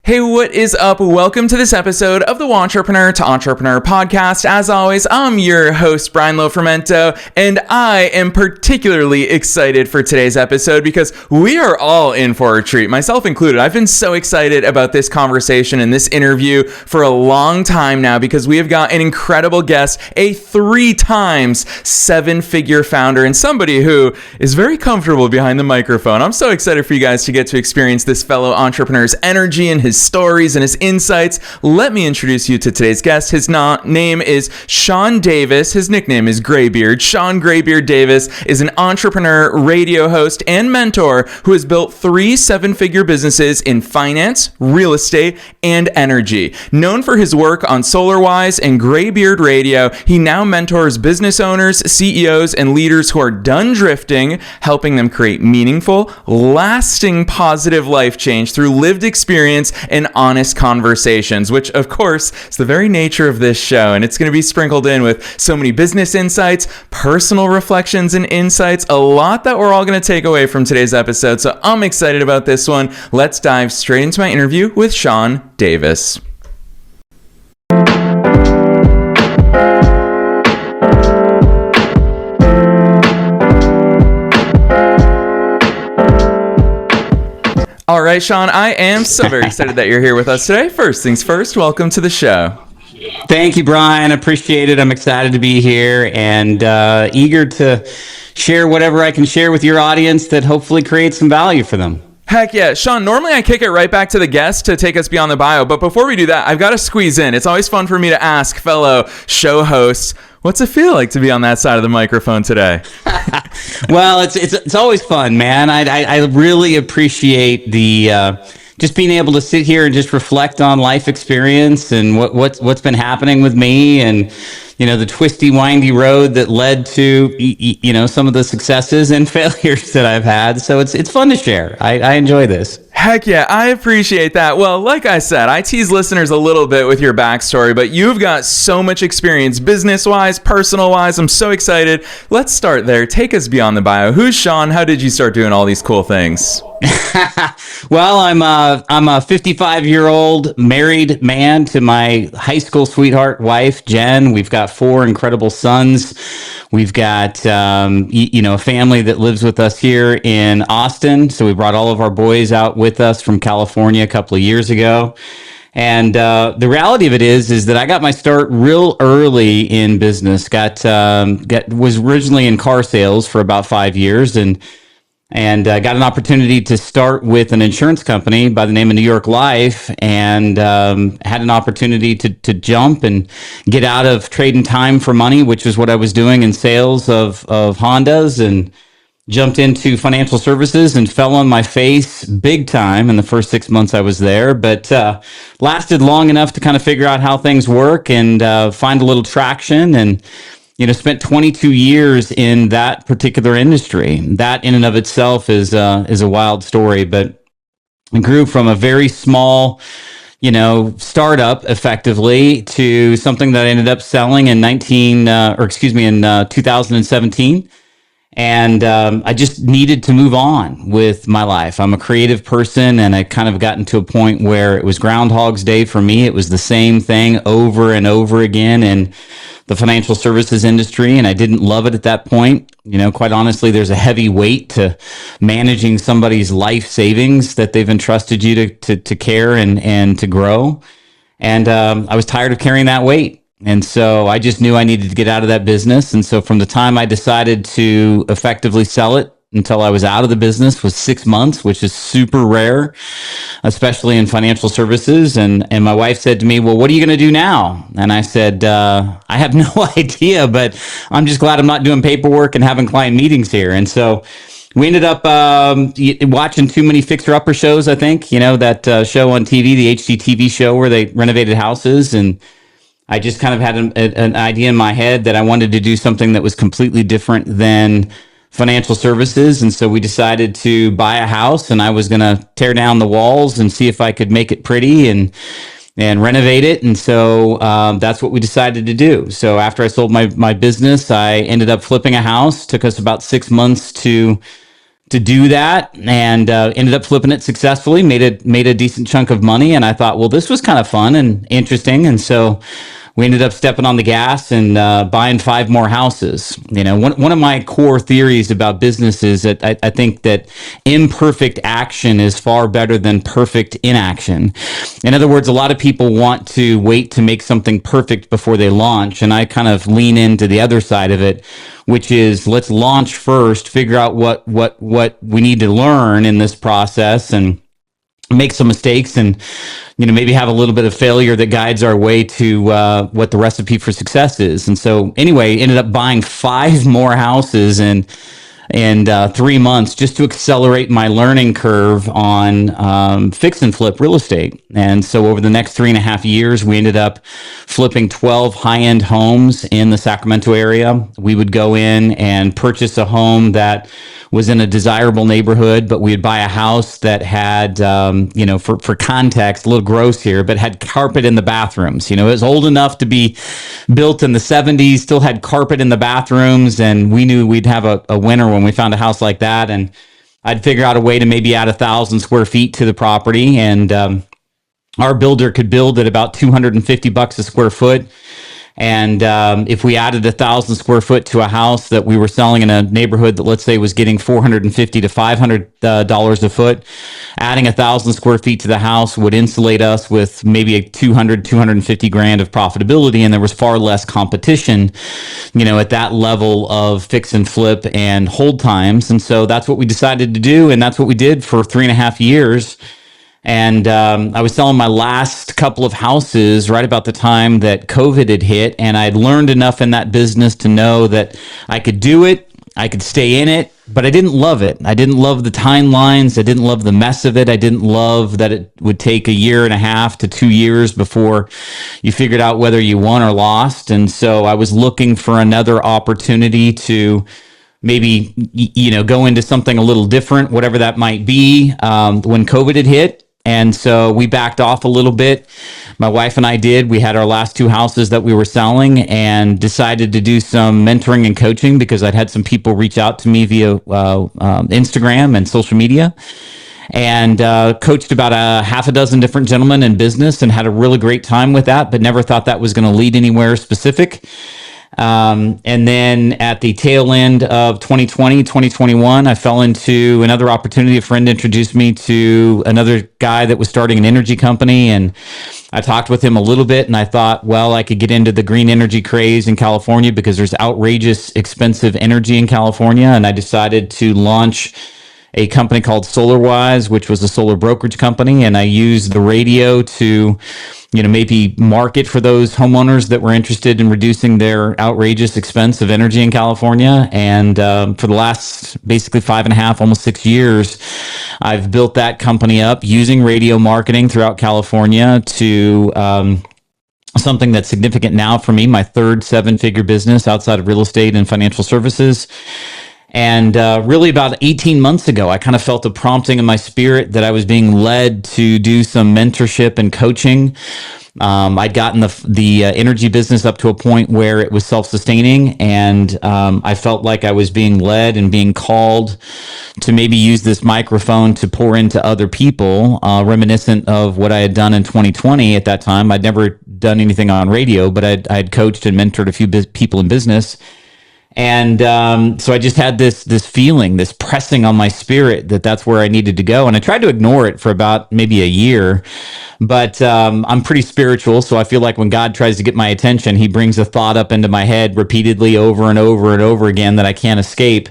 Hey, what is up? Welcome to this episode of the Wantrepreneur to Entrepreneur podcast. As always, I'm your host, Brian Lofermento, and I am particularly excited for today's episode because we are all in for a treat, myself included. I've been so excited about this conversation and this interview for a long time now because we have got an incredible guest, a 3 times 7-figure founder, and somebody who is very comfortable behind the microphone. I'm so excited for you guys to get to experience this fellow entrepreneur's energy and his stories and his insights. Let me introduce you to today's guest. His name is Shawn Davis. His nickname is Greybeard. Shawn Greybeard Davis is an entrepreneur, radio host, and mentor who has built 3 7-figure businesses in finance, real estate, and energy. Known for his work on SolarWise and Greybeard Radio, he now mentors business owners, CEOs, and leaders who are done drifting, helping them create meaningful, lasting, positive life change through lived experience and honest conversations, which of course is the very nature of this show. And it's going to be sprinkled in with so many business insights, personal reflections and insights, a lot that we're all going to take away from today's episode. So I'm excited about this one. Let's dive straight into my interview with Shawn Davis. All right, Shawn, I am so very excited that you're here with us today. First things first, welcome to the show. Thank you, Brian. Appreciate it. I'm excited to be here and eager to share whatever I can share with your audience that hopefully creates some value for them. Heck yeah. Shawn, normally I kick it right back to the guest to take us beyond the bio, but before we do that, I've got to squeeze in. It's always fun for me to ask fellow show hosts, what's it feel like to be on that side of the microphone today? Well, it's always fun, man. I really appreciate the just being able to sit here and just reflect on life experience and what's been happening with me, and the twisty, windy road that led to some of the successes and failures that I've had. So it's fun to share. I enjoy this. Heck yeah, I appreciate that. Well, like I said, I tease listeners a little bit with your backstory, but you've got so much experience business-wise, personal-wise. I'm so excited. Let's start there. Take us beyond the bio. Who's Shawn? How did you start doing all these cool things? Well, I'm a 55-year-old married man to my high school sweetheart wife, Jen. We've got 4 incredible sons. We've got a family that lives with us here in Austin. So we brought all of our boys out with us from California a couple of years ago. And the reality of it is that I got my start real early in business. Was originally in car sales for about 5 years, and got an opportunity to start with an insurance company by the name of New York Life, and had an opportunity to jump and get out of trading time for money, which is what I was doing in sales of Hondas, and jumped into financial services and fell on my face big time in the first 6 months I was there, but lasted long enough to kind of figure out how things work and find a little traction, and spent 22 years in that particular industry. That in and of itself is a wild story, but I grew from a very small, startup effectively to something that I ended up selling in 2017. And I just needed to move on with my life. I'm a creative person, and I kind of gotten to a point where it was Groundhog's Day for me. It was the same thing over and over again in the financial services industry, and I didn't love it at that point. Quite honestly, there's a heavy weight to managing somebody's life savings that they've entrusted you to care and to grow. And I was tired of carrying that weight. And so I just knew I needed to get out of that business. And so from the time I decided to effectively sell it until I was out of the business was 6 months, which is super rare, especially in financial services. And my wife said to me, well, what are you going to do now? And I said, I have no idea, but I'm just glad I'm not doing paperwork and having client meetings here. And so we ended up watching too many Fixer Upper shows, I think, that show on TV, the HGTV show where they renovated houses. And I just kind of had an idea in my head that I wanted to do something that was completely different than financial services. And so we decided to buy a house, and I was going to tear down the walls and see if I could make it pretty and renovate it. And so that's what we decided to do. So after I sold my business, I ended up flipping a house. Took us about 6 months to to do that, and ended up flipping it successfully, made a decent chunk of money. And I thought, well, this was kind of fun and interesting. And so we ended up stepping on the gas and buying 5 more houses. One of my core theories about business is that I think that imperfect action is far better than perfect inaction. In other words, a lot of people want to wait to make something perfect before they launch, and I kind of lean into the other side of it, which is let's launch first, figure out what we need to learn in this process, and make some mistakes, and maybe have a little bit of failure that guides our way to what the recipe for success is. And so anyway, ended up buying 5 more houses in 3 months just to accelerate my learning curve on fix and flip real estate. And so over the next 3.5 years, we ended up flipping 12 high-end homes in the Sacramento area. We would go in and purchase a home that was in a desirable neighborhood, but we would buy a house that had, for context, a little gross here, but had carpet in the bathrooms. It was old enough to be built in the 70s, still had carpet in the bathrooms, and we knew we'd have a winner when we found a house like that. And I'd figure out a way to maybe add 1,000 square feet to the property, and our builder could build at about $250 a square foot. And if we added 1,000 square foot to a house that we were selling in a neighborhood that, let's say, was getting $450 to $500 a foot, adding 1,000 square feet to the house would insulate us with maybe a 250 grand of profitability. And there was far less competition, at that level of fix and flip and hold times. And so that's what we decided to do. And that's what we did for 3.5 years. And I was selling my last couple of houses right about the time that COVID had hit, and I'd learned enough in that business to know that I could do it, I could stay in it, but I didn't love it. I didn't love the timelines. I didn't love the mess of it. I didn't love that it would take 1.5 to 2 years before you figured out whether you won or lost. And so I was looking for another opportunity to maybe, go into something a little different, whatever that might be, when COVID had hit. And so we backed off a little bit. My wife and I did. We had our last 2 houses that we were selling and decided to do some mentoring and coaching because I'd had some people reach out to me via Instagram and social media, and coached about 6 different gentlemen in business and had a really great time with that, but never thought that was going to lead anywhere specific. And then at the tail end of 2020, 2021, I fell into another opportunity. A friend introduced me to another guy that was starting an energy company, and I talked with him a little bit, and I thought, well, I could get into the green energy craze in California because there's outrageous expensive energy in California. And I decided to launch a company called SolarWise, which was a solar brokerage company. And I used the radio to, maybe market for those homeowners that were interested in reducing their outrageous expense of energy in California. And for the last basically 5.5, almost 6 years, I've built that company up using radio marketing throughout California to something that's significant now for me, my 3rd 7-figure business outside of real estate and financial services. And really about 18 months ago, I kind of felt a prompting in my spirit that I was being led to do some mentorship and coaching. I'd gotten the energy business up to a point where it was self-sustaining, and I felt like I was being led and being called to maybe use this microphone to pour into other people, reminiscent of what I had done in 2020 at that time. I'd never done anything on radio, but I'd coached and mentored a few people in business. And so I just had this feeling, this pressing on my spirit that that's where I needed to go. And I tried to ignore it for about maybe a year, but I'm pretty spiritual. So I feel like when God tries to get my attention, he brings a thought up into my head repeatedly over and over and over again that I can't escape.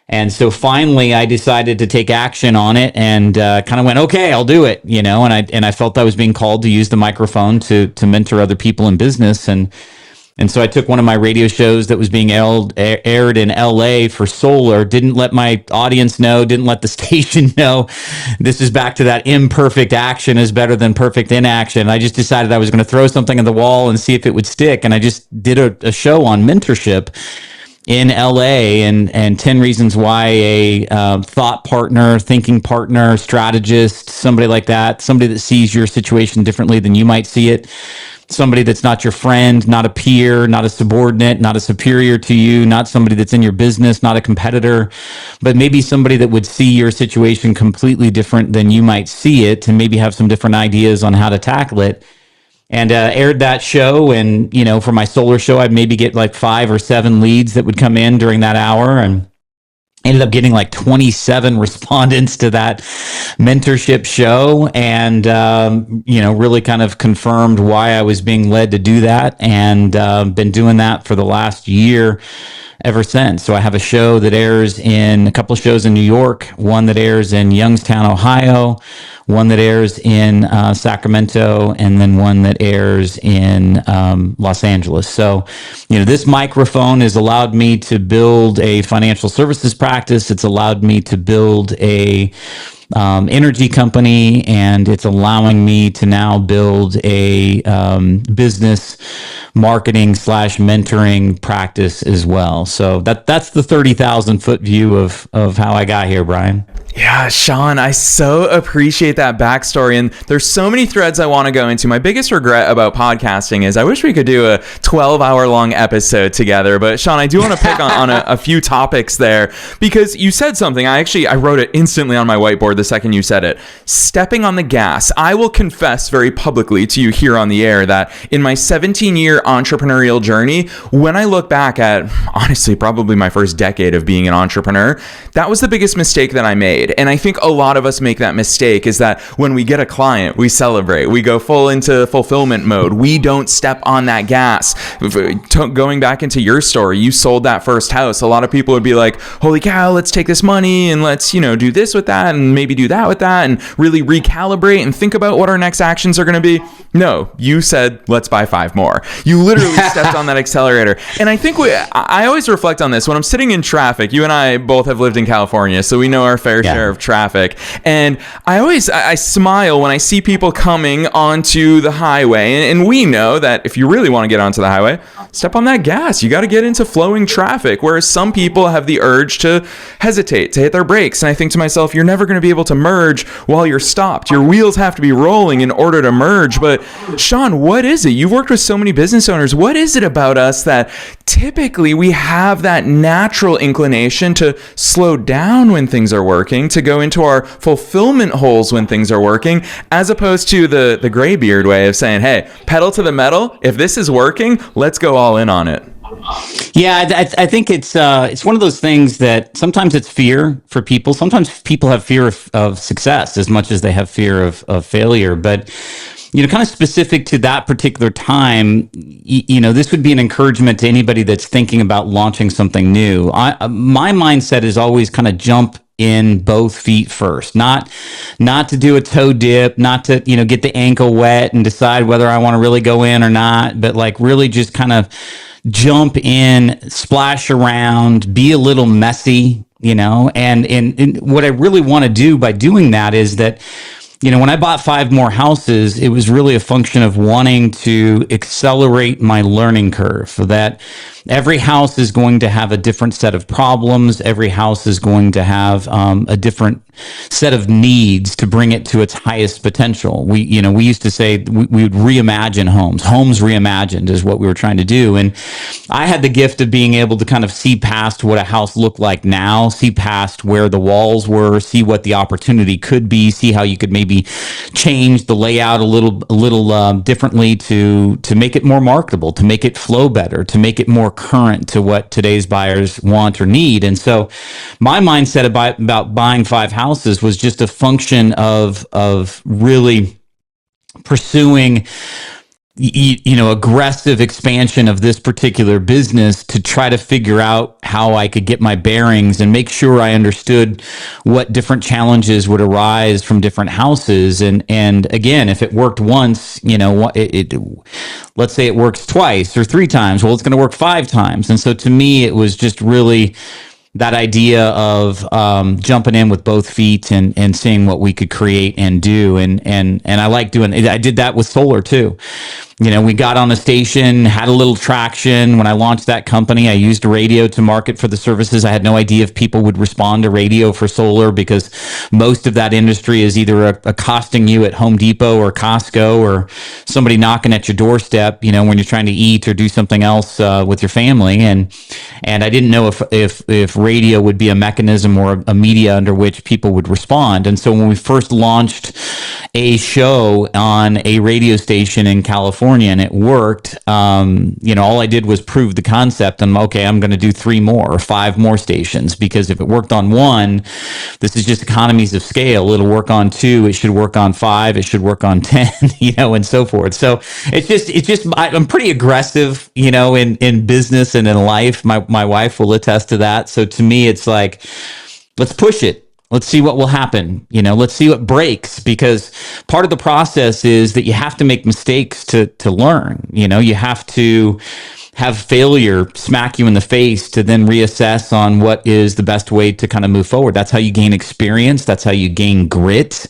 And so finally I decided to take action on it and kind of went, okay, I'll do it, and I felt I was being called to use the microphone to mentor other people in business. And so I took one of my radio shows that was being aired in LA for solar, didn't let my audience know, didn't let the station know. This is back to that imperfect action is better than perfect inaction. I just decided I was going to throw something on the wall and see if it would stick. And I just did a show on mentorship in LA and 10 reasons why a thought partner, thinking partner, strategist, somebody like that, somebody that sees your situation differently than you might see it, somebody that's not your friend, not a peer, not a subordinate, not a superior to you, not somebody that's in your business, not a competitor, but maybe somebody that would see your situation completely different than you might see it, and maybe have some different ideas on how to tackle it. And aired that show. And, for my solar show, I'd maybe get like 5 or 7 leads that would come in during that hour, and ended up getting like 27 respondents to that mentorship show. And, really kind of confirmed why I was being led to do that, and been doing that for the last year ever since. So I have a show that airs a couple of shows in New York, one that airs in Youngstown, Ohio, one that airs in Sacramento, and then one that airs in Los Angeles. So, this microphone has allowed me to build a financial services practice. It's allowed me to build a energy company, and it's allowing me to now build a business marketing / mentoring practice as well. So that's the 30,000 foot view of how I got here, Brian. Yeah, Shawn, I so appreciate that backstory. And there's so many threads I want to go into. My biggest regret about podcasting is I wish we could do a 12-hour long episode together. But Shawn, I do want to pick on a few topics there, because you said something. I wrote it instantly on my whiteboard the second you said it. Stepping on the gas. I will confess very publicly to you here on the air that in my 17-year entrepreneurial journey, when I look back at, honestly, probably my first decade of being an entrepreneur, that was the biggest mistake that I made. And I think a lot of us make that mistake, is that when we get a client, we celebrate. We go full into fulfillment mode. We don't step on that gas. Going back into your story, you sold that first house. A lot of people would be like, holy cow, let's take this money and let's, do this with that and maybe do that with that and really recalibrate and think about what our next actions are going to be. No, you said, let's buy 5 more. You literally stepped on that accelerator. And I think I always reflect on this when I'm sitting in traffic. You and I both have lived in California, so we know our fair share of traffic. And I smile when I see people coming onto the highway. And we know that if you really want to get onto the highway, step on that gas. You got to get into flowing traffic. Whereas some people have the urge to hesitate, to hit their brakes. And I think to myself, you're never going to be able to merge while you're stopped. Your wheels have to be rolling in order to merge. But Shawn, what is it? You've worked with so many business owners. What is it about us that typically we have that natural inclination to slow down when things are working, to go into our fulfillment holes when things are working, as opposed to the Greybeard way of saying, hey, pedal to the metal. If this is working, let's go all in on it. Yeah, I think it's one of those things that sometimes it's fear for people. Sometimes people have fear of success as much as they have fear of failure. But, kind of specific to that particular time, this would be an encouragement to anybody that's thinking about launching something new. My mindset is always kind of jump in both feet first, not to do a toe dip, not to, get the ankle wet and decide whether I want to really go in or not, but like really just kind of jump in, splash around, be a little messy, and what I really want to do by doing that is that, when I bought 5 more houses, it was really a function of wanting to accelerate my learning curve, so that every house is going to have a different set of problems. Every house is going to have a different set of needs to bring it to its highest potential. We used to say we would reimagine homes. Homes reimagined is what we were trying to do. And I had the gift of being able to kind of see past what a house looked like now, see past where the walls were, see what the opportunity could be, see how you could maybe change the layout a little differently to make it more marketable, to make it flow better, to make it more current to what today's buyers want or need. And so my mindset about buying 5 houses was just a function of really pursuing aggressive expansion of this particular business to try to figure out how I could get my bearings and make sure I understood what different challenges would arise from different houses. And again, if it worked once, let's say it works twice or 3 times, well, it's going to work 5 times. And so to me, it was just really that idea of jumping in with both feet and seeing what we could create and do. And I like doing it. I did that with solar too. We got on a station, had a little traction. When I launched that company, I used radio to market for the services. I had no idea if people would respond to radio for solar, because most of that industry is either accosting you at Home Depot or Costco, or somebody knocking at your doorstep, when you're trying to eat or do something else with your family. And I didn't know if radio would be a mechanism or a media under which people would respond. And so when we first launched a show on a radio station in California, and it worked, all I did was prove the concept, and okay, I'm going to do 3 more or 5 more stations, because if it worked on 1, this is just economies of scale. It'll work on 2, it should work on 5, it should work on 10, and so forth. So it's just I'm pretty aggressive, in business and in life. My wife will attest to that. So to me, it's like, let's push it. Let's see what will happen. Let's see what breaks, because part of the process is that you have to make mistakes to learn. You have to have failure smack you in the face to then reassess on what is the best way to kind of move forward. That's how you gain experience. That's how you gain grit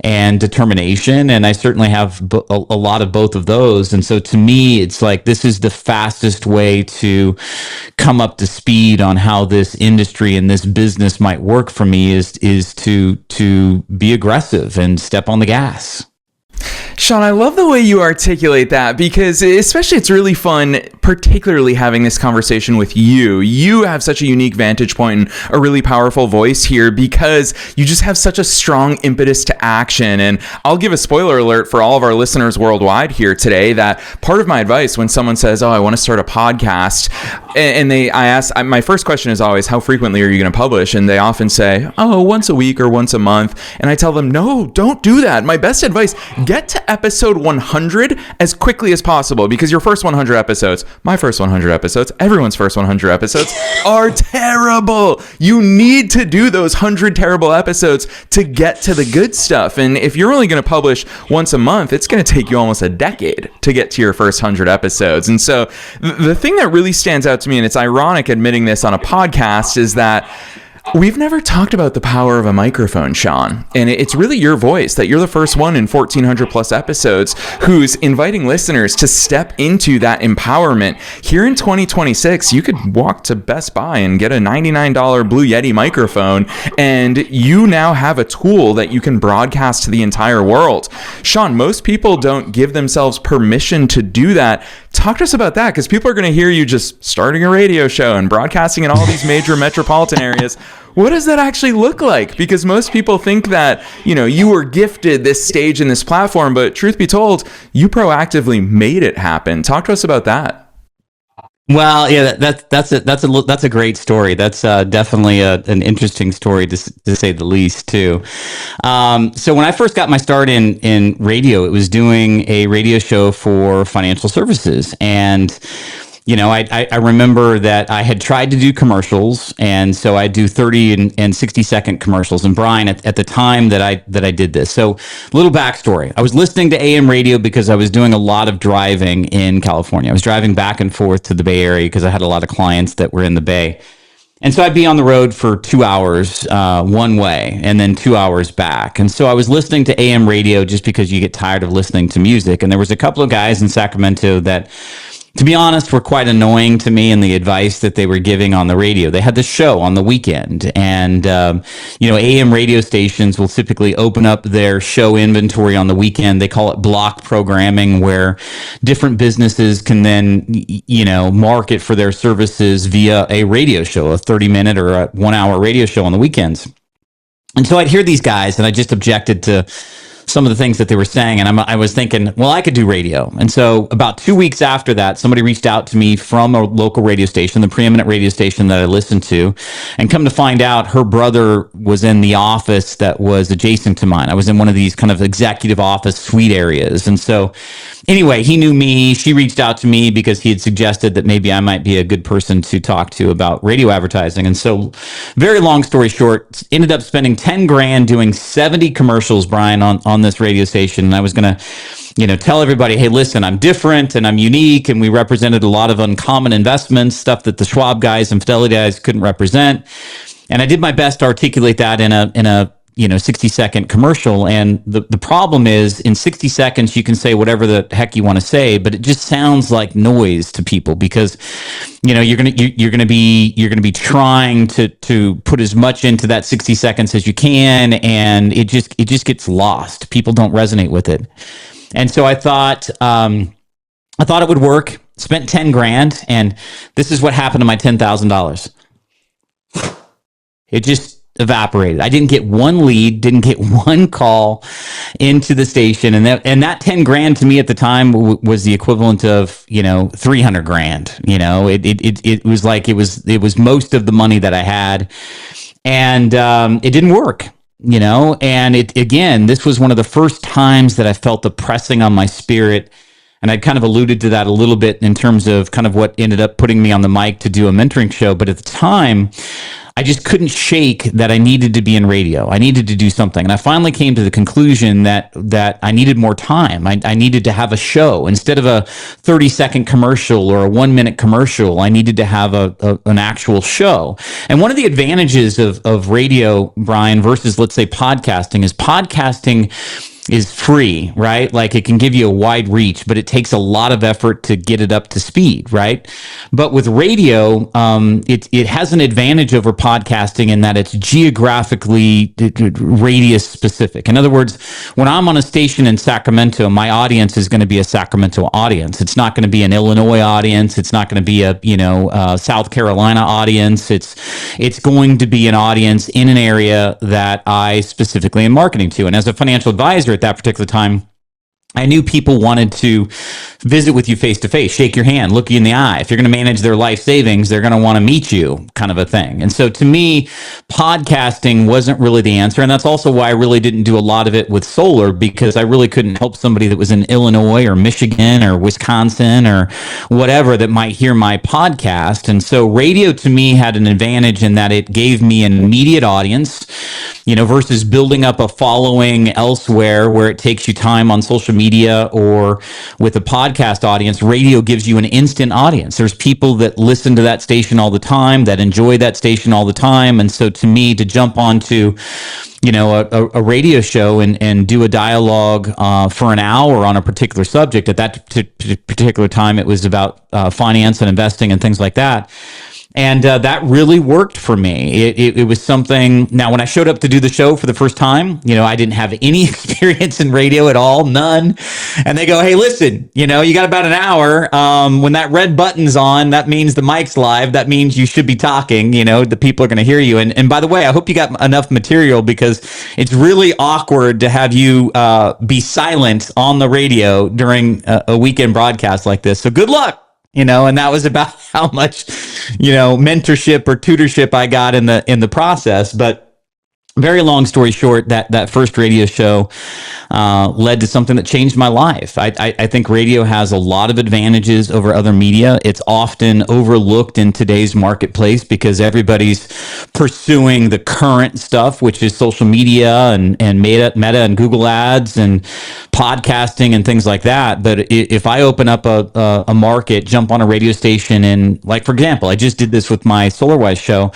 and determination. And I certainly have a lot of both of those. And so to me, it's like, this is the fastest way to come up to speed on how this industry and this business might work for me is to be aggressive and step on the gas. Shawn, I love the way you articulate that, because especially it's really fun, particularly having this conversation with you. You have such a unique vantage point and a really powerful voice here, because you just have such a strong impetus to action. And I'll give a spoiler alert for all of our listeners worldwide here today, that part of my advice when someone says, I want to start a podcast, and my first question is always, how frequently are you going to publish? And they often say, once a week or once a month. And I tell them, no, don't do that. My best advice, get to episode 100 as quickly as possible, because your first 100 episodes, my first 100 episodes, everyone's first 100 episodes are terrible. You need to do those 100 terrible episodes to get to the good stuff. And if you're only going to publish once a month, it's going to take you almost a decade to get to your first 100 episodes. And so the thing that really stands out to me, and it's ironic admitting this on a podcast, is that we've never talked about the power of a microphone, Shawn. And it's really your voice, that you're the first one in 1,400 plus episodes who's inviting listeners to step into that empowerment. Here in 2026, you could walk to Best Buy and get a $99 Blue Yeti microphone, and you now have a tool that you can broadcast to the entire world. Shawn, most people don't give themselves permission to do that. Talk to us about that, because people are going to hear you just starting a radio show and broadcasting in all these major metropolitan areas. What does that actually look like? Because most people think that, you were gifted this stage and this platform, but truth be told, you proactively made it happen. Talk to us about that. Well, yeah, that's a great story. That's definitely an interesting story to say the least, too. So when I first got my start in radio, it was doing a radio show for financial services, and I remember that I had tried to do commercials, and so I do 30 and 60-second commercials. And Brian, at the time that I did this, so little backstory: I was listening to AM radio because I was doing a lot of driving in California. I was driving back and forth to the Bay Area because I had a lot of clients that were in the Bay. And so I'd be on the road for 2 hours one way, and then 2 hours back. And so I was listening to AM radio just because you get tired of listening to music. And there was a couple of guys in Sacramento that, to be honest, were quite annoying to me in the advice that they were giving on the radio. They had the show on the weekend, and AM radio stations will typically open up their show inventory on the weekend. They call it block programming, where different businesses can then market for their services via a radio show, a 30-minute or a 1-hour radio show on the weekends. And so I'd hear these guys, and I just objected to some of the things that they were saying, and I was thinking, well, I could do radio. And so about 2 weeks after that, somebody reached out to me from a local radio station, the preeminent radio station that I listened to, and come to find out, her brother was in the office that was adjacent to mine. I was in one of these kind of executive office suite areas. And so anyway, he knew me. She reached out to me because he had suggested that maybe I might be a good person to talk to about radio advertising. And so, very long story short, ended up spending 10 grand doing 70 commercials, Brian, on this radio station. And I was going to, tell everybody, hey, listen, I'm different and I'm unique. And we represented a lot of uncommon investments, stuff that the Schwab guys and Fidelity guys couldn't represent. And I did my best to articulate that in a 60-second commercial. And the problem is, in 60 seconds, you can say whatever the heck you want to say, but it just sounds like noise to people because, you're gonna be trying to put as much into that 60 seconds as you can, and it just gets lost. People don't resonate with it. And so I thought it would work. Spent 10 grand, and this is what happened to my $10,000. It just evaporated. I didn't get one lead, didn't get one call into the station, and that 10 grand to me at the time was the equivalent of 300 grand. It was like it was most of the money that I had, and it didn't work. And this was one of the first times that I felt the pressing on my spirit. And I kind of alluded to that a little bit in terms of kind of what ended up putting me on the mic to do a mentoring show. But at the time, I just couldn't shake that I needed to be in radio. I needed to do something. And I finally came to the conclusion that I needed more time. I needed to have a show. Instead of a 30-second commercial or a 1-minute commercial, I needed to have an actual show. And one of the advantages of radio, Brian, versus, let's say, podcasting is free, right? Like, it can give you a wide reach, but it takes a lot of effort to get it up to speed, right? But with radio, it has an advantage over podcasting in that it's geographically radius specific. In other words, when I'm on a station in Sacramento, my audience is going to be a Sacramento audience. It's not going to be an Illinois audience. It's not going to be a South Carolina audience. It's going to be an audience in an area that I specifically am marketing to. And as a financial advisor at that particular time, I knew people wanted to visit with you face to face, shake your hand, look you in the eye. If you're going to manage their life savings, they're going to want to meet you, kind of a thing. And so to me, podcasting wasn't really the answer. And that's also why I really didn't do a lot of it with solar, because I really couldn't help somebody that was in Illinois or Michigan or Wisconsin or whatever that might hear my podcast. And so radio to me had an advantage in that it gave me an immediate audience, versus building up a following elsewhere where it takes you time on social media or with a podcast audience. Radio gives you an instant audience. There's people that listen to that station all the time, that enjoy that station all the time. And so to me, to jump onto a radio show and do a dialogue for an hour on a particular subject, at that particular time, it was about finance and investing and things like that. And that really worked for me. It was something. Now, when I showed up to do the show for the first time, I didn't have any experience in radio at all, none. And they go, "Hey, listen, you got about an hour. When that red button's on, that means the mic's live. That means you should be talking. The people are going to hear you. And by the way, I hope you got enough material, because it's really awkward to have you be silent on the radio during a weekend broadcast like this. So good luck." And that was about how much, mentorship or tutorship I got in the process. But very long story short, that first radio show led to something that changed my life. I think radio has a lot of advantages over other media. It's often overlooked in today's marketplace because everybody's pursuing the current stuff, which is social media and Meta and Google ads and podcasting and things like that. But if I open up a market, jump on a radio station, and, like, for example, I just did this with my SolarWise show.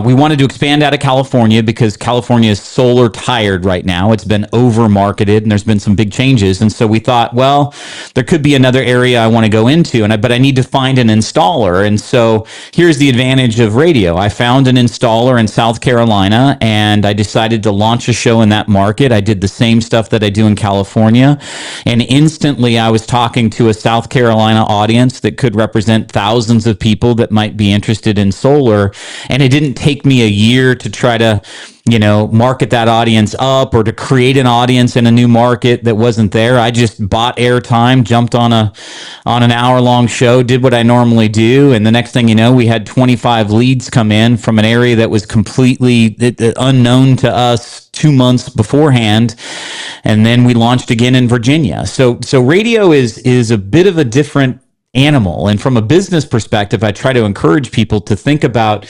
We wanted to expand out of California because California is solar tired right now. It's been over marketed and there's been some big changes. And so we thought, well, there could be another area I want to go into, but I need to find an installer. And so here's the advantage of radio. I found an installer in South Carolina, and I decided to launch a show in that market. I did the same stuff that I do in California, and instantly I was talking to a South Carolina audience that could represent thousands of people that might be interested in solar. And it didn't take me a year to try to market that audience up or to create an audience in a new market that wasn't there. I just bought airtime, jumped on an hour-long show, did what I normally do, and the next thing you know, we had 25 leads come in from an area that was completely unknown to us 2 months beforehand, and then we launched again in Virginia. So radio is a bit of a different animal, and from a business perspective, I try to encourage people to think about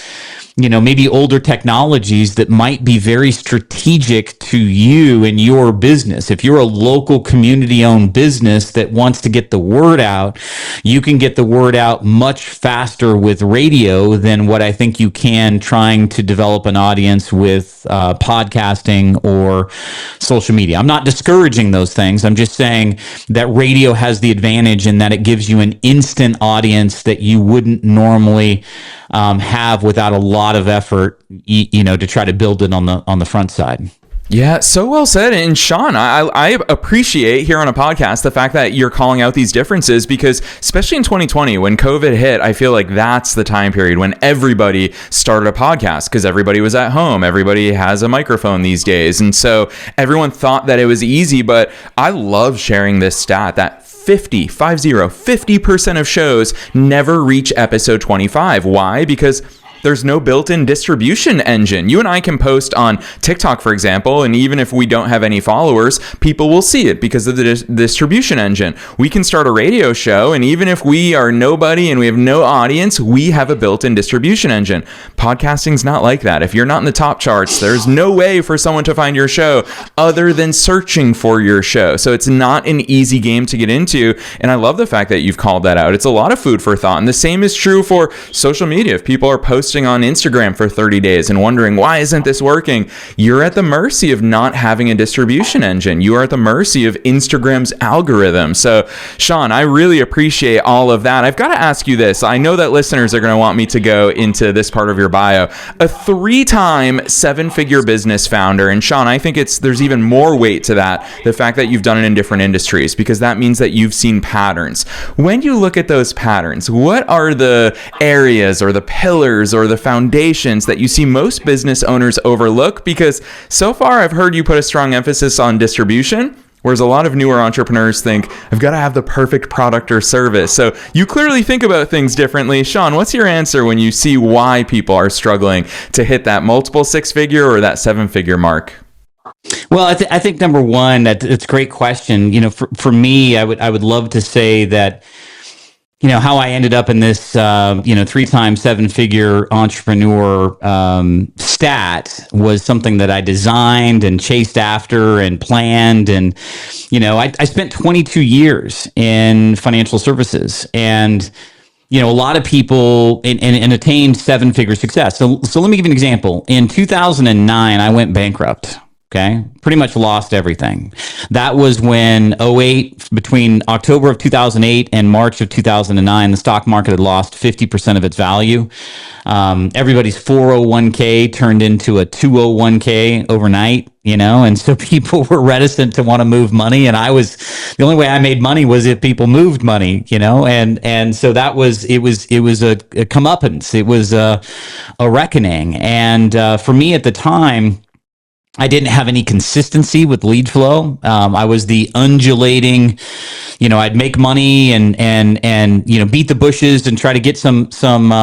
maybe older technologies that might be very strategic to you and your business. If you're a local community-owned business that wants to get the word out, you can get the word out much faster with radio than what I think you can trying to develop an audience with podcasting or social media. I'm not discouraging those things. I'm just saying that radio has the advantage in that it gives you an instant audience that you wouldn't normally have without a lot of effort, to try to build it on the front side. Yeah, so well said. And Shawn, I appreciate here on a podcast the fact that you're calling out these differences, because especially in 2020 when COVID hit, I feel like that's the time period when everybody started a podcast because everybody was at home. Everybody has a microphone these days. And so everyone thought that it was easy, but I love sharing this stat that 50% of shows never reach episode 25. Why? Because there's no built-in distribution engine. You and I can post on TikTok, for example, and even if we don't have any followers, people will see it because of the distribution engine. We can start a radio show, and even if we are nobody and we have no audience, we have a built-in distribution engine. Podcasting's not like that. If you're not in the top charts, there's no way for someone to find your show other than searching for your show. So it's not an easy game to get into, and I love the fact that you've called that out. It's a lot of food for thought, and the same is true for social media. If people are posting on Instagram for 30 days and wondering, why isn't this working? You're at the mercy of not having a distribution engine. You are at the mercy of Instagram's algorithm. So, Shawn, I really appreciate all of that. I've got to ask you this. I know that listeners are going to want me to go into this part of your bio. A 3-time 7-figure business founder. And Shawn, I think there's even more weight to that. The fact that you've done it in different industries, because that means that you've seen patterns. When you look at those patterns, what are the areas or the pillars or the foundations that you see most business owners overlook? Because so far I've heard you put a strong emphasis on distribution, whereas a lot of newer entrepreneurs think, I've got to have the perfect product or service. So you clearly think about things differently. Shawn, what's your answer when you see why people are struggling to hit that multiple 6-figure or that 7-figure mark? Well, I think number one, it's a great question. For me, I would love to say that, how I ended up in this, 3-time 7-figure entrepreneur stat was something that I designed and chased after and planned. And, I spent 22 years in financial services, and a lot of people and attained 7-figure success. So let me give you an example. In 2009, I went bankrupt. Okay, pretty much lost everything. That was when between October of 2008 and March of 2009, the stock market had lost 50% of its value. Everybody's 401k turned into a 201k overnight, and so people were reticent to want to move money. And the only way I made money was if people moved money, and so it was a comeuppance. It was a reckoning. And for me at the time, I didn't have any consistency with lead flow. I was the undulating, I'd make money and beat the bushes and try to get some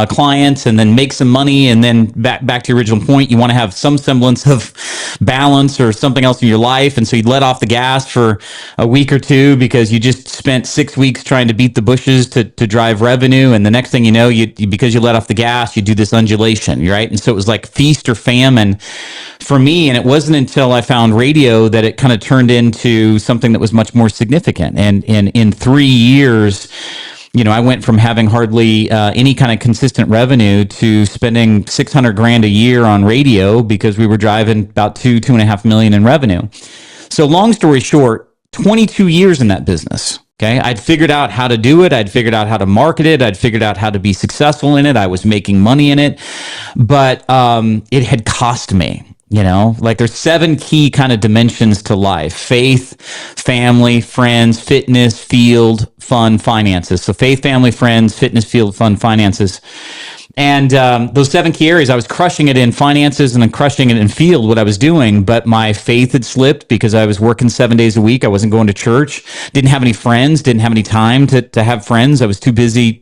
clients and then make some money. And then back to your original point, you want to have some semblance of balance or something else in your life. And so you'd let off the gas for a week or two because you just spent 6 weeks trying to beat the bushes to drive revenue. And the next thing you know, because you let off the gas, you do this undulation, right? And so it was like feast or famine for me. And it wasn't until I found radio that it kind of turned into something that was much more significant. And in 3 years, I went from having hardly any kind of consistent revenue to spending $600,000 a year on radio because we were driving about $2.5 million in revenue. So long story short, 22 years in that business. Okay, I'd figured out how to do it. I'd figured out how to market it. I'd figured out how to be successful in it. I was making money in it, but it had cost me. There's 7 key kind of dimensions to life: faith, family, friends, fitness, field, fun, finances. So faith, family, friends, fitness, field, fun, finances. And those 7 key areas, I was crushing it in finances and then crushing it in field, what I was doing. But my faith had slipped because I was working 7 days a week. I wasn't going to church, didn't have any friends, didn't have any time to have friends. I was too busy,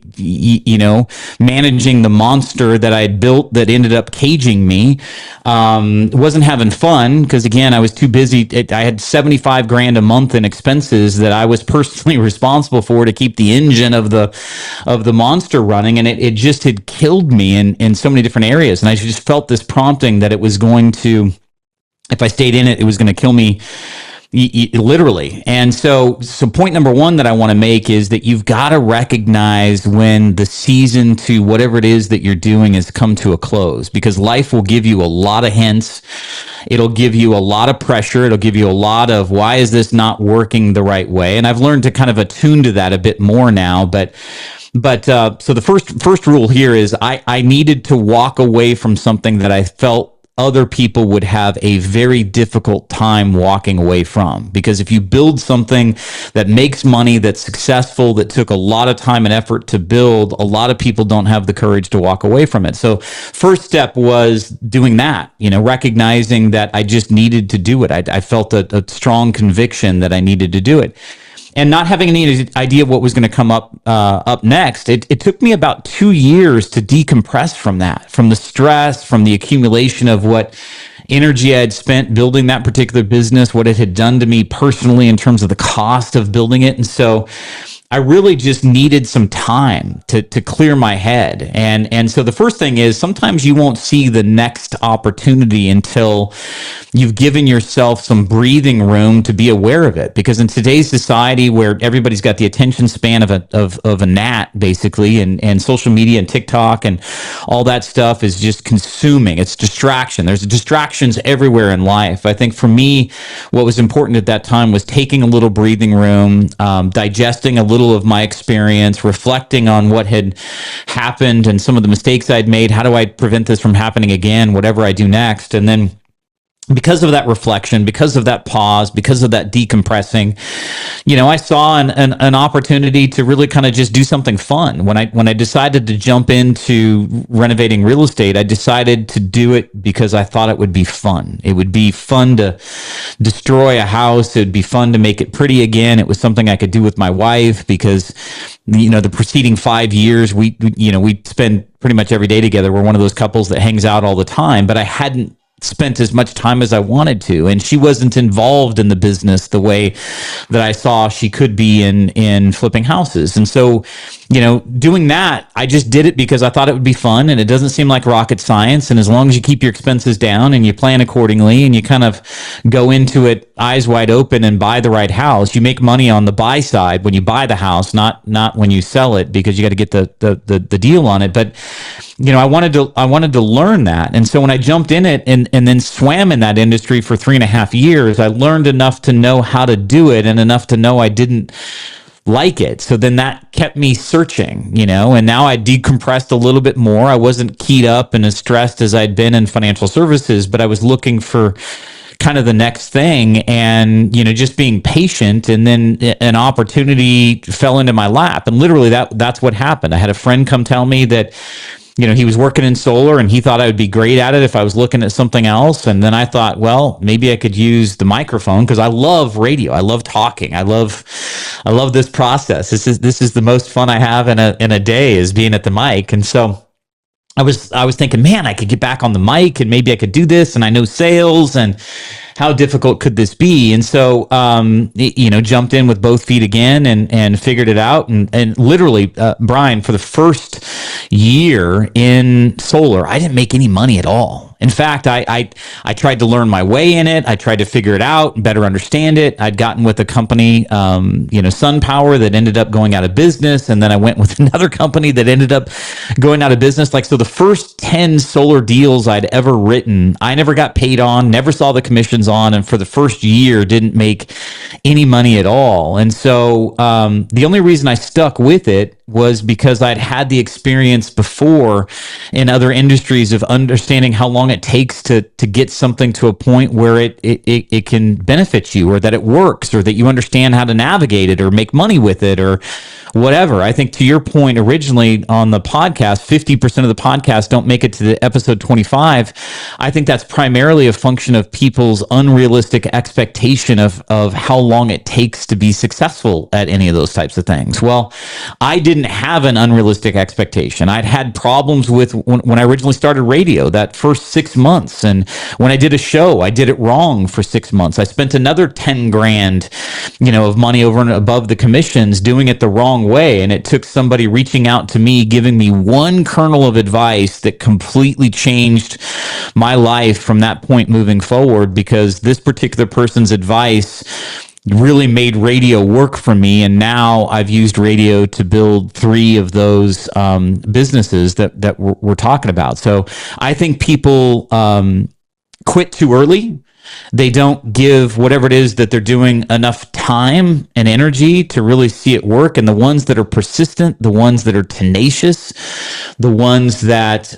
managing the monster that I had built that ended up caging me. Wasn't having fun because, again, I was too busy. I had $75,000 a month in expenses that I was personally responsible for to keep the engine of the monster running. And it just had killed killed me in so many different areas. And I just felt this prompting that it was going to, if I stayed in it, it was going to kill me literally. And so point number one that I want to make is that you've got to recognize when the season to whatever it is that you're doing has come to a close, because life will give you a lot of hints. It'll give you a lot of pressure. It'll give you a lot of, why is this not working the right way? And I've learned to kind of attune to that a bit more now. But so the first rule here is I needed to walk away from something that I felt other people would have a very difficult time walking away from. Because if you build something that makes money, that's successful, that took a lot of time and effort to build, a lot of people don't have the courage to walk away from it. So first step was doing that, recognizing that I just needed to do it. I felt a strong conviction that I needed to do it. And not having any idea what was going to come up next, it took me about 2 years to decompress from that, from the stress, from the accumulation of what energy I had spent building that particular business, what it had done to me personally in terms of the cost of building it. And so I really just needed some time to clear my head. And so the first thing is, sometimes you won't see the next opportunity until you've given yourself some breathing room to be aware of it. Because in today's society, where everybody's got the attention span of a gnat, basically, and social media and TikTok and all that stuff is just consuming. It's distraction. There's distractions everywhere in life. I think for me, what was important at that time was taking a little breathing room, digesting a little of my experience, reflecting on what had happened and some of the mistakes I'd made. How do I prevent this from happening again, whatever I do next? And then because of that reflection, because of that pause, because of that decompressing, I saw an opportunity to really kind of just do something fun. When I decided to jump into renovating real estate, I decided to do it because I thought it would be fun. It would be fun to destroy a house. It would be fun to make it pretty again. It was something I could do with my wife because, the preceding 5 years, we spend pretty much every day together. We're one of those couples that hangs out all the time, but I hadn't spent as much time as I wanted to, and she wasn't involved in the business the way that I saw she could be in flipping houses. And so, doing that, I just did it because I thought it would be fun, and it doesn't seem like rocket science. And as long as you keep your expenses down and you plan accordingly and you kind of go into it eyes wide open and buy the right house, you make money on the buy side when you buy the house, not when you sell it, because you got to get the deal on it. But I wanted to learn that. And so when I jumped in it and then swam in that industry for 3.5 years, I learned enough to know how to do it and enough to know I didn't like it. So then that kept me searching, and now I decompressed a little bit more. I wasn't keyed up and as stressed as I'd been in financial services, but I was looking for kind of the next thing, and just being patient. And then an opportunity fell into my lap, and literally that's what happened. I had a friend come tell me that he was working in solar and he thought I would be great at it if I was looking at something else. And then I thought, well, maybe I could use the microphone, because I love radio. I love talking. I love this process. This is the most fun I have in a day, is being at the mic. And so I was thinking, man, I could get back on the mic and maybe I could do this, and I know sales, and how difficult could this be? And so, jumped in with both feet again and figured it out. And literally, Brian, for the first year in solar, I didn't make any money at all. In fact, I tried to learn my way in it. I tried to figure it out and better understand it. I'd gotten with a company, SunPower, that ended up going out of business. And then I went with another company that ended up going out of business. So the first 10 solar deals I'd ever written, I never got paid on, never saw the commissions on. And for the first year, didn't make any money at all. And so the only reason I stuck with it was because I'd had the experience before in other industries of understanding how long it takes to get something to a point where it can benefit you, or that it works, or that you understand how to navigate it or make money with it or whatever. I think to your point originally on the podcast, 50% of the podcast don't make it to the episode 25. I think that's primarily a function of people's unrealistic expectation of how long it takes to be successful at any of those types of things. Well, I didn't have an unrealistic expectation. I'd had problems with when I originally started radio, that first 6 months. And when I did a show, I did it wrong for 6 months. I spent another 10 grand, of money over and above the commissions doing it the wrong long way. And it took somebody reaching out to me, giving me one kernel of advice that completely changed my life from that point moving forward, because this particular person's advice really made radio work for me. And now I've used radio to build 3 of those businesses that we're talking about. So I think people quit too early. They don't give whatever it is that they're doing enough time and energy to really see it work. And the ones that are persistent, the ones that are tenacious, the ones that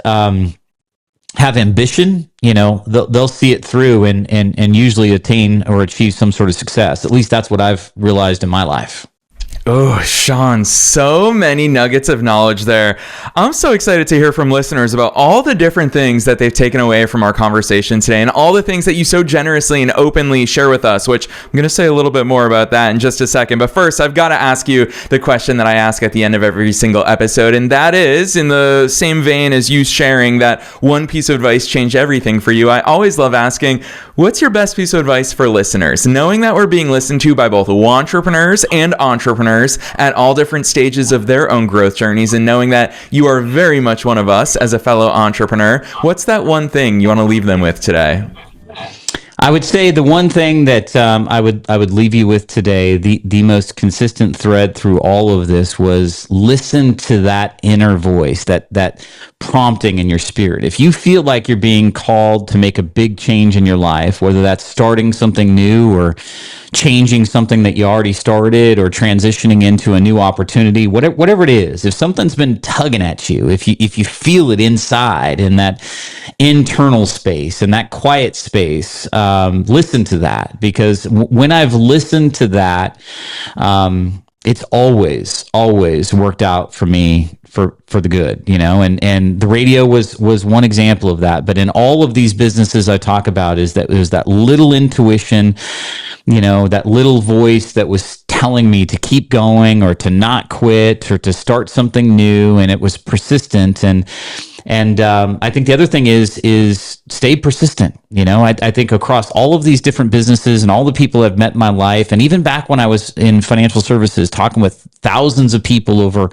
have ambition, they'll see it through and usually attain or achieve some sort of success. At least that's what I've realized in my life. Oh, Shawn, so many nuggets of knowledge there. I'm so excited to hear from listeners about all the different things that they've taken away from our conversation today and all the things that you so generously and openly share with us, which I'm going to say a little bit more about that in just a second. But first, I've got to ask you the question that I ask at the end of every single episode, and that is, in the same vein as you sharing that one piece of advice changed everything for you, I always love asking, what's your best piece of advice for listeners? Knowing that we're being listened to by both entrepreneurs and entrepreneurs at all different stages of their own growth journeys, and knowing that you are very much one of us as a fellow entrepreneur, what's that one thing you want to leave them with today? I would say the one thing that I would leave you with today, the most consistent thread through all of this, was listen to that inner voice, that prompting in your spirit. If you feel like you're being called to make a big change in your life, whether that's starting something new or changing something that you already started or transitioning into a new opportunity, whatever it is, if something's been tugging at you, if you feel it inside in that internal space, in that quiet space, listen to that, because when I've listened to that, it's always worked out for me for the good, and the radio was one example of that. But in all of these businesses I talk about, is that there's that little intuition, that little voice that was telling me to keep going or to not quit or to start something new, and it was persistent. And I think the other thing is stay persistent. I think across all of these different businesses and all the people I've met in my life, and even back when I was in financial services, talking with thousands of people over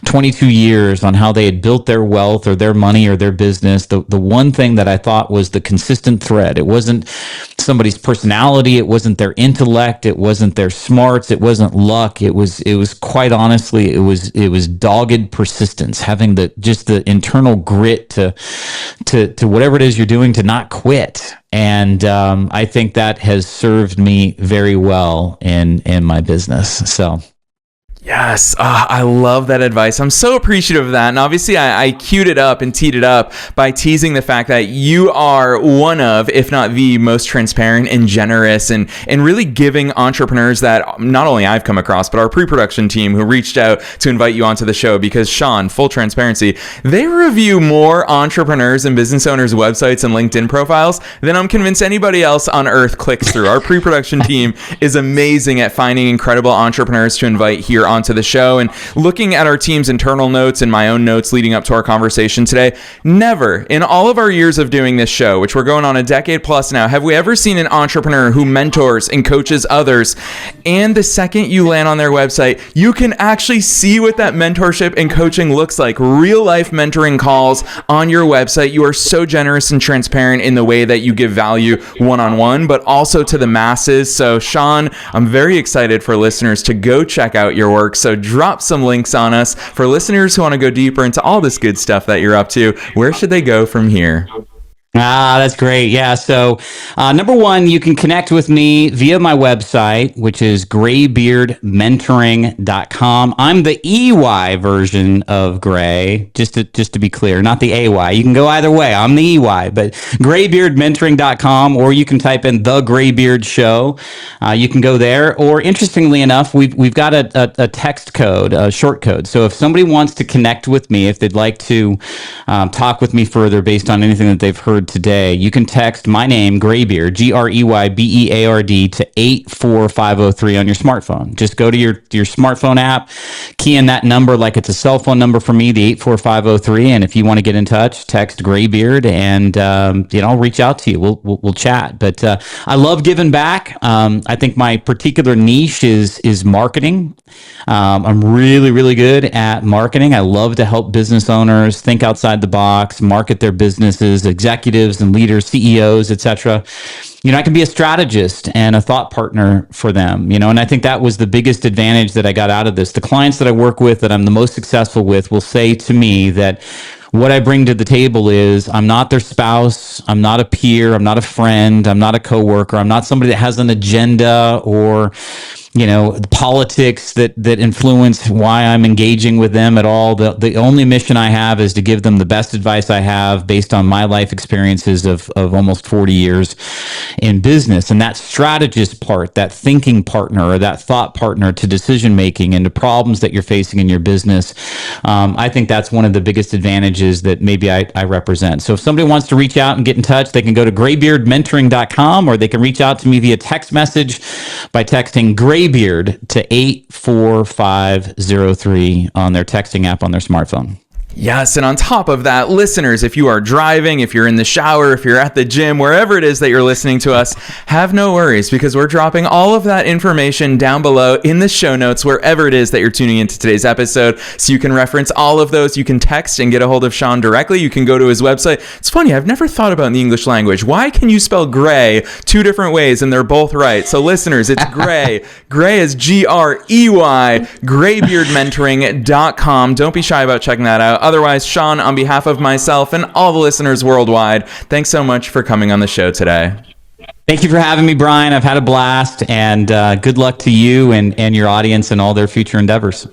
22 years on how they had built their wealth or their money or their business, the one thing that I thought was the consistent thread, it wasn't somebody's personality, it wasn't their intellect, it wasn't their smarts, it wasn't luck, it was quite honestly, it was dogged persistence, having the internal grit to whatever it is you're doing, to not quit. And I think that has served me very well in my business. So Yes, I love that advice. I'm so appreciative of that. And obviously, I queued it up and teed it up by teasing the fact that you are one of, if not the most transparent and generous and really giving entrepreneurs that not only I've come across, but our pre-production team who reached out to invite you onto the show. Because Shawn, full transparency, they review more entrepreneurs and business owners' websites and LinkedIn profiles than I'm convinced anybody else on earth clicks through. Our pre-production team is amazing at finding incredible entrepreneurs to invite here onto the show. And looking at our team's internal notes and my own notes leading up to our conversation today, never in all of our years of doing this show, which we're going on a decade plus now, have we ever seen an entrepreneur who mentors and coaches others. And the second you land on their website, you can actually see what that mentorship and coaching looks like. Real life mentoring calls on your website. You are so generous and transparent in the way that you give value one-on-one, but also to the masses. So Shawn, I'm very excited for listeners to go check out your work. So drop some links on us for listeners who want to go deeper into all this good stuff that you're up to. Where should they go from here? That's great. Yeah. So, number one, you can connect with me via my website, which is greybeardmentoring.com. I'm the EY version of Gray, just to be clear, not the AY. You can go either way. I'm the EY, but greybeardmentoring.com, or you can type in The Greybeard Show. You can go there. Or interestingly enough, we've got a text code, a short code. So if somebody wants to connect with me, if they'd like to talk with me further based on anything that they've heard word today, you can text my name, Greybeard, Greybeard, to 84503 on your smartphone. Just go to your smartphone app, key in that number like it's a cell phone number for me, the 84503. And if you want to get in touch, text Greybeard, and I'll reach out to you. We'll chat. But I love giving back. I think my particular niche is marketing. I'm really, really good at marketing. I love to help business owners think outside the box, market their businesses, executives and leaders, CEOs, etc. I can be a strategist and a thought partner for them, and I think that was the biggest advantage that I got out of this. The clients that I work with, that I'm the most successful with, will say to me that what I bring to the table is I'm not their spouse, I'm not a peer, I'm not a friend, I'm not a coworker, I'm not somebody that has an agenda or politics that influence why I'm engaging with them at all. The only mission I have is to give them the best advice I have based on my life experiences of almost 40 years in business. And that strategist part, that thinking partner or that thought partner to decision making and to problems that you're facing in your business, I think that's one of the biggest advantages that maybe I represent. So if somebody wants to reach out and get in touch, they can go to greybeardmentoring.com, or they can reach out to me via text message by texting Greybeard to 84503 on their texting app on their smartphone. Yes, and on top of that, listeners, if you are driving, if you're in the shower, if you're at the gym, wherever it is that you're listening to us, have no worries, because we're dropping all of that information down below in the show notes, wherever it is that you're tuning into today's episode, so you can reference all of those. You can text and get a hold of Shawn directly. You can go to his website. It's funny, I've never thought about in the English language, why can you spell gray two different ways and they're both right? So listeners, it's Grey. Grey is Grey, greybeardmentoring.com. Don't be shy about checking that out. Otherwise, Shawn, on behalf of myself and all the listeners worldwide, thanks so much for coming on the show today. Thank you for having me, Brian. I've had a blast, and good luck to you and your audience and all their future endeavors.